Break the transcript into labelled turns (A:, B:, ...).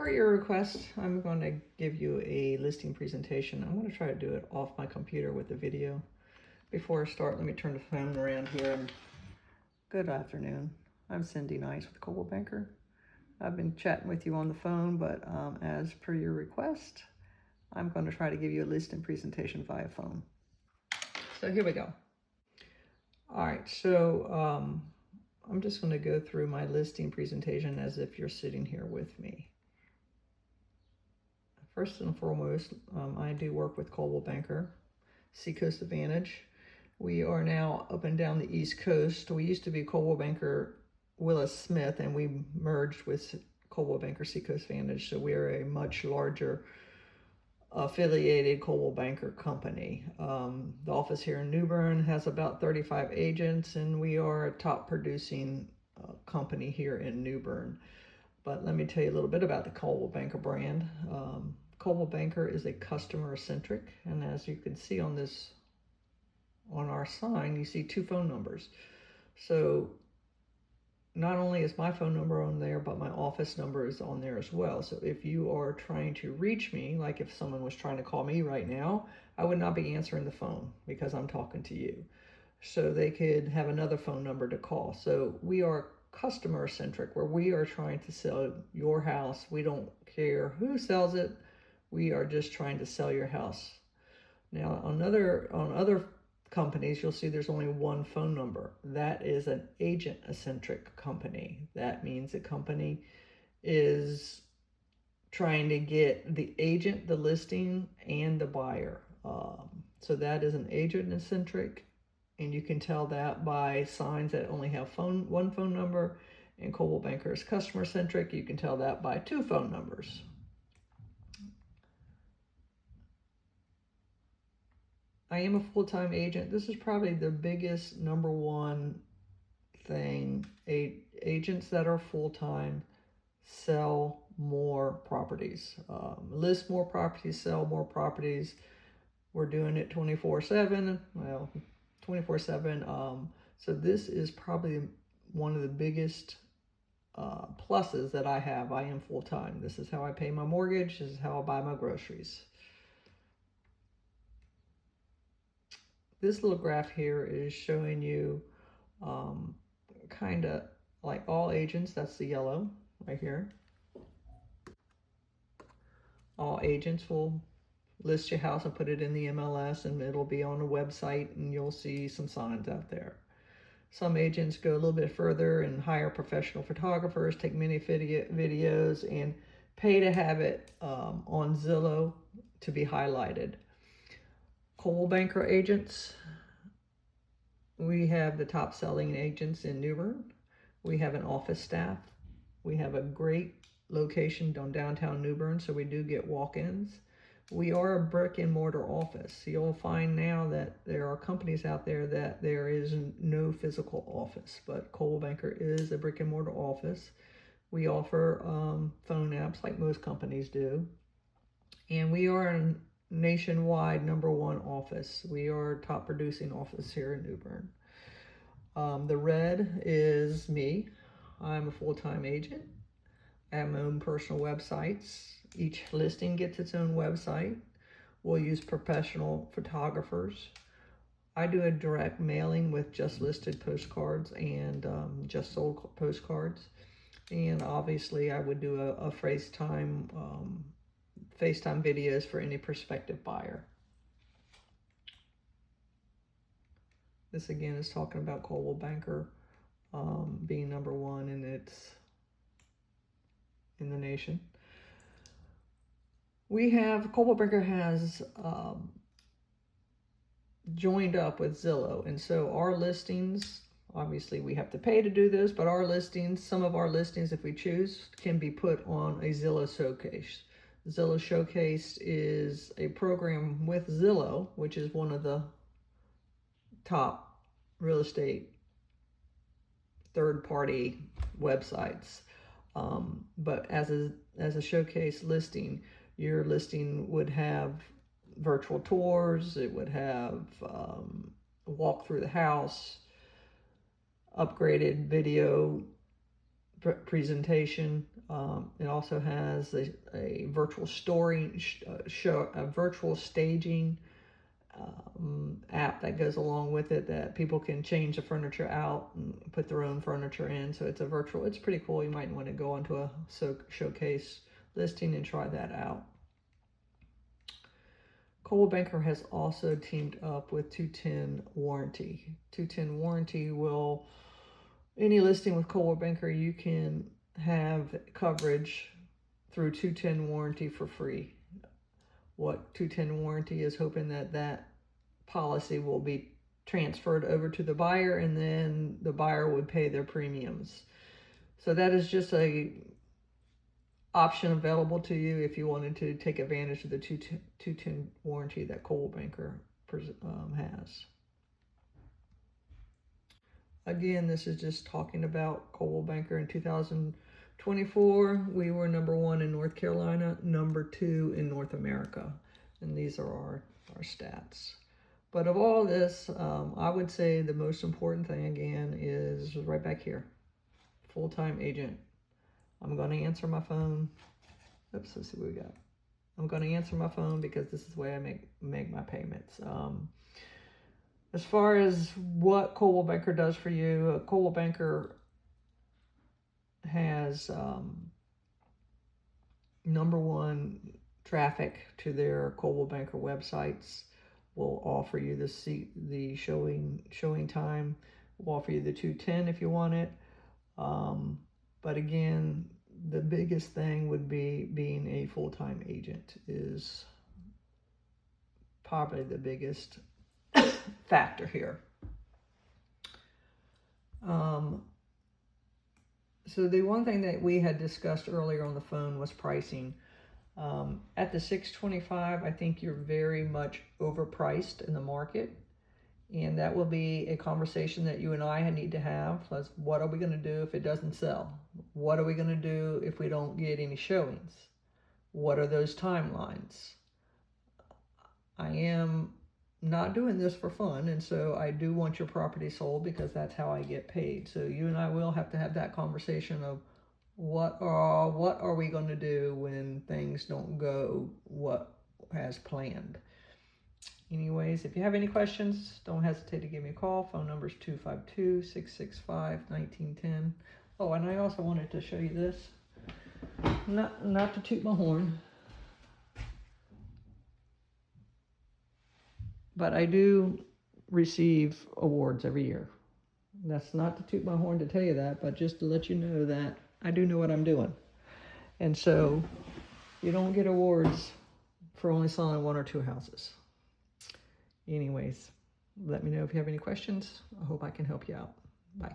A: Per your request, I'm going to give you a listing presentation. I'm going to try to do it off my computer with the video. Before I start, let me turn the phone around here. Good afternoon. I'm Cindy Nice with Coldwell Banker. I've been chatting with you on the phone, but as per your request, I'm going to try to give you a listing presentation via phone. So here we go. All right, so I'm just going to go through my listing presentation as if you're sitting here with me. First and foremost, I do work with Coldwell Banker, Seacoast Advantage. We are now up and down the East Coast. We used to be Coldwell Banker Willis Smith, and we merged with Coldwell Banker Seacoast Advantage, so we are a much larger affiliated Coldwell Banker company. The office here in New Bern has about 35 agents, and we are a top producing company here in New Bern. But let me tell you a little bit about the Coldwell Banker brand. Coldwell Banker is a customer centric, and as you can see on our sign, you see 2 phone numbers. So not only is my phone number on there, but my office number is on there as well. So if you are trying to reach me, like if someone was trying to call me right now, I would not be answering the phone because I'm talking to you. So they could have another phone number to call. So we are customer centric, where we are trying to sell your house. We don't care who sells it. We are just trying to sell your house. Now on other companies, you'll see there's only one phone number. That is an agent-centric company. That means the company is trying to get the agent, the listing, and the buyer. So that is an agent-centric, and you can tell that by signs that only have one phone number. And Coldwell Banker is customer-centric. You can tell that by 2 phone numbers. I am a full-time agent. This is probably the biggest #1 thing. Agents that are full-time sell more properties, list more properties, sell more properties. We're doing it 24/7. Well, 24/7. So this is probably one of the biggest pluses that I have. I am full-time. This is how I pay my mortgage. This is how I buy my groceries. This little graph here is showing you kind of like all agents. That's the yellow right here. All agents will list your house and put it in the MLS, and it'll be on a website, and you'll see some signs out there. Some agents go a little bit further and hire professional photographers, take many videos, and pay to have it on Zillow to be highlighted. Coldwell Banker agents, we have the top selling agents in New Bern. We have an office staff. We have a great location on downtown New Bern, so we do get walk-ins. We are a brick and mortar office. You'll find now that there are companies out there that there is no physical office, but Coldwell Banker is a brick and mortar office. We offer phone apps like most companies do, and we are a nationwide #1 office. We are a top producing office here in New Bern. The red is me. I'm a full-time agent. I have my own personal websites. Each listing gets its own website. We'll use professional photographers. I do a direct mailing with just listed postcards and just sold postcards. And obviously I would do a FaceTime videos for any prospective buyer. This again is talking about Coldwell Banker being #1 in the nation. Coldwell Banker has joined up with Zillow, and so our listings, obviously we have to pay to do this, but some of our listings, if we choose, can be put on a Zillow Showcase. Zillow Showcase is a program with Zillow, which is one of the top real estate third-party websites. But as a showcase listing, your listing would have virtual tours. It would have a walk through the house, upgraded video presentation. It also has a virtual virtual staging app that goes along with it, that people can change the furniture out and put their own furniture in. So it's it's pretty cool. You might want to go onto a showcase listing and try that out. Coldwell Banker has also teamed up with 2-10 Warranty. 2-10 Warranty will, any listing with Coldwell Banker, you can have coverage through 2-10 Warranty for free. What 2-10 Warranty is hoping that policy will be transferred over to the buyer, and then the buyer would pay their premiums. So that is just a option available to you if you wanted to take advantage of the 2-10 Warranty that Coldwell Banker has. Again, this is just talking about Coldwell Banker in 2024. We were #1 in North Carolina, #2 in North America, and these are our stats. But of all this, I would say the most important thing, again, is right back here, full-time agent. I'm going to answer my phone. Oops, let's see what we got. I'm going to answer my phone because this is the way I make my payments. As far as what Coldwell Banker does for you, Coldwell Banker has #1 traffic to their Coldwell Banker websites. Will offer you the showing time. Will offer you the 2-10 if you want it. But again, the biggest thing would be being a full-time agent is probably the biggest factor here. So the one thing that we had discussed earlier on the phone was pricing. At the $625, I think you're very much overpriced in the market. And that will be a conversation that you and I need to have. Plus, what are we going to do if it doesn't sell? What are we going to do if we don't get any showings? What are those timelines? I am not doing this for fun, and so I do want your property sold because that's how I get paid. So you and I will have to have that conversation of what are we going to do when things don't go what as planned. Anyways, if you have any questions, don't hesitate to give me a call. Phone number is 252-665-1910. Oh, and I also wanted to show you this. Not to toot my horn, but I do receive awards every year. That's not to toot my horn to tell you that, but just to let you know that I do know what I'm doing. And so you don't get awards for only selling 1 or 2 houses. Anyways, let me know if you have any questions. I hope I can help you out. Bye.